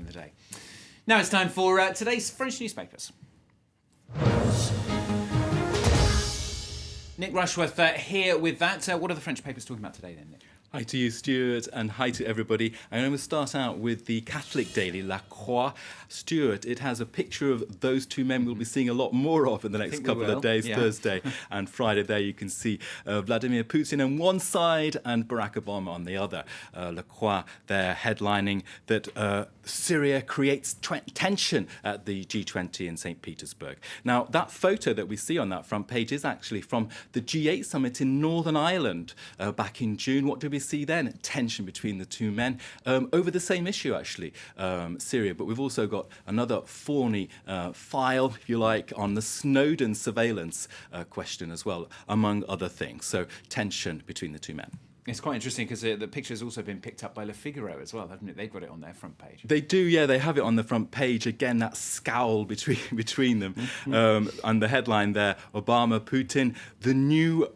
the day. Now it's time for today's French newspapers. Nick Rushworth here with that. What are the French papers talking about today then, Nick? Hi to you, Stuart, and hi to everybody. I'm going to start out with the Catholic daily, La Croix. Stuart, it has a picture of those two men we'll be seeing a lot more of in the next couple of days, Thursday and Friday. There you can see Vladimir Putin on one side and Barack Obama on the other. La Croix, they're headlining that Syria creates tension at the G20 in St. Petersburg. Now, that photo that we see on that front page is actually from the G8 summit in Northern Ireland back in June. What did we see then? Tension between the two men over the same issue, actually, Syria. But we've also got another thorny file, if you like, on the Snowden surveillance question as well, among other things. So tension between the two men. It's quite interesting because the picture has also been picked up by Figaro as well, haven't it? They've got it on their front page. They do, yeah. They have it on the front page. Again, that scowl between them. And the headline there, Obama, Putin, the new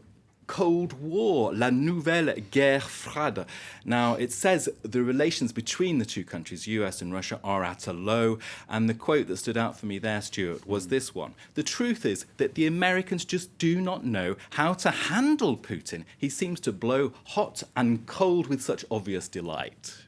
Cold War, La Nouvelle Guerre Froide. Now, it says the relations between the two countries, US and Russia, are at a low. And the quote that stood out for me there, Stuart, was this one. The truth is that the Americans just do not know how to handle Putin. He seems to blow hot and cold with such obvious delight.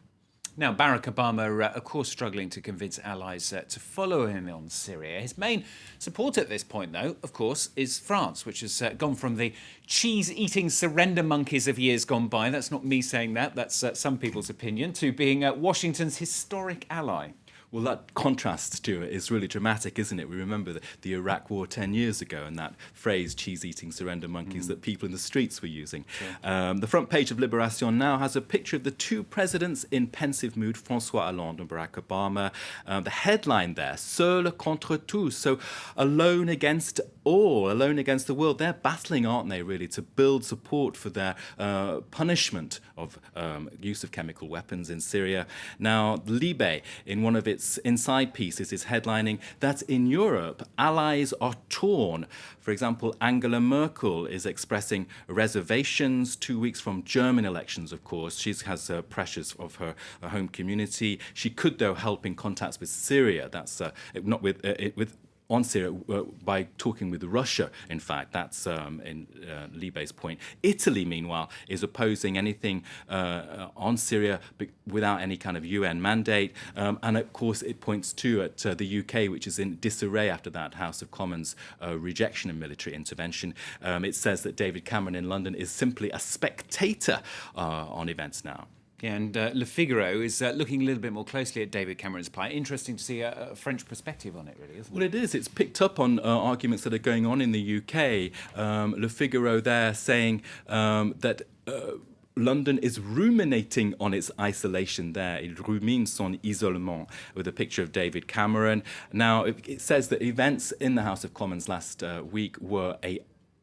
Now, Barack Obama, of course, struggling to convince allies to follow him on Syria. His main support at this point, though, of course, is France, which has gone from the cheese-eating surrender monkeys of years gone by, that's not me saying that, that's some people's opinion, to being Washington's historic ally. Well, that contrast, Stuart, is really dramatic, isn't it? We remember the Iraq War 10 years ago and that phrase, cheese-eating surrender monkeys, that people in the streets were using. Sure. The front page of Libération now has a picture of the two presidents in pensive mood, François Hollande and Barack Obama. The headline there, Seul contre tous, so alone against all, alone against the world. They're battling, aren't they, really, to build support for their punishment of use of chemical weapons in Syria. Now, Libé, in one of its inside pieces, is headlining that in Europe, allies are torn. For example, Angela Merkel is expressing reservations 2 weeks from German elections, of course. She has pressures of her home community. She could, though, help in contacts with Syria. That's not with on Syria by talking with Russia, in fact. That's in Libé's point. Italy, meanwhile, is opposing anything on Syria without any kind of UN mandate. And, of course, it points to at the UK, which is in disarray after that House of Commons rejection of military intervention. It says that David Cameron in London is simply a spectator on events now. Yeah, and Le Figaro is looking a little bit more closely at David Cameron's plight. Interesting to see a French perspective on it, really, isn't it? Well, it is. It's picked up on arguments that are going on in the UK. Le Figaro there saying that London is ruminating on its isolation there. Il rumine son isolement, with a picture of David Cameron. Now, it says that events in the House of Commons last week were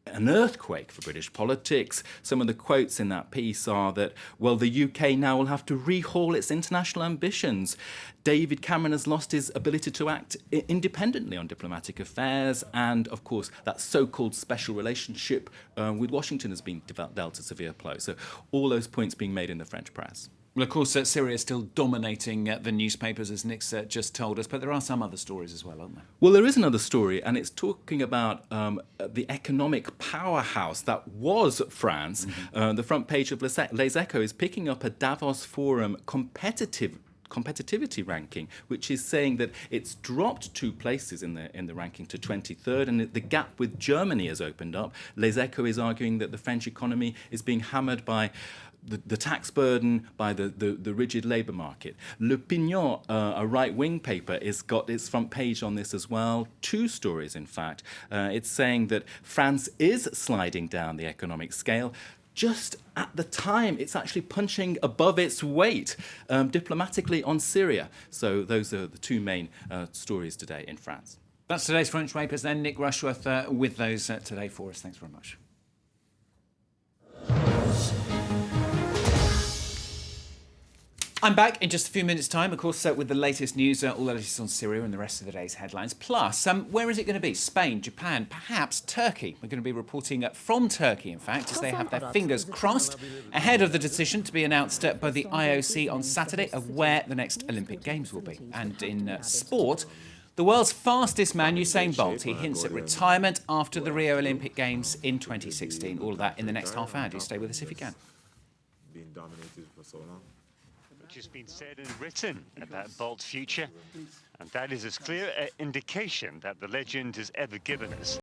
an earthquake for British politics. Some of the quotes in that piece are that, well, the UK now will have to rehaul its international ambitions. David Cameron has lost his ability to act independently on diplomatic affairs, and, of course, that so-called special relationship with Washington has been dealt a severe blow. So all those points being made in the French press. Well, of course, Syria is still dominating the newspapers, as Nick's just told us, but there are some other stories as well, aren't there? Well, there is another story, and it's talking about the economic powerhouse that was France. The front page of Les Echos is picking up a Davos Forum competitivity ranking, which is saying that it's dropped 2 places in the ranking to 23rd, and the gap with Germany has opened up. Les Echos is arguing that the French economy is being hammered by the tax burden, by the rigid labour market. L'Opinion, a right-wing paper, has got its front page on this as well. 2 stories, in fact. It's saying that France is sliding down the economic scale just at the time it's actually punching above its weight diplomatically on Syria. So those are the 2 main stories today in France. That's today's French papers then. Nick Rushworth with those today for us. Thanks very much. I'm back in just a few minutes' time, of course, with the latest news, all the latest on Syria and the rest of the day's headlines. Plus, where is it going to be? Spain, Japan, perhaps Turkey. We're going to be reporting from Turkey, in fact, as they have their fingers crossed ahead of the decision to be announced by the IOC on Saturday of where the next Olympic Games will be. And in sport, the world's fastest man, Usain Bolt, he hints at retirement after the Rio Olympic Games in 2016. All of that in the next half hour. Do stay with us if you can. Being dominated for so long. Much has been said and written about Bolt's future, and that is as clear an indication that the legend has ever given us.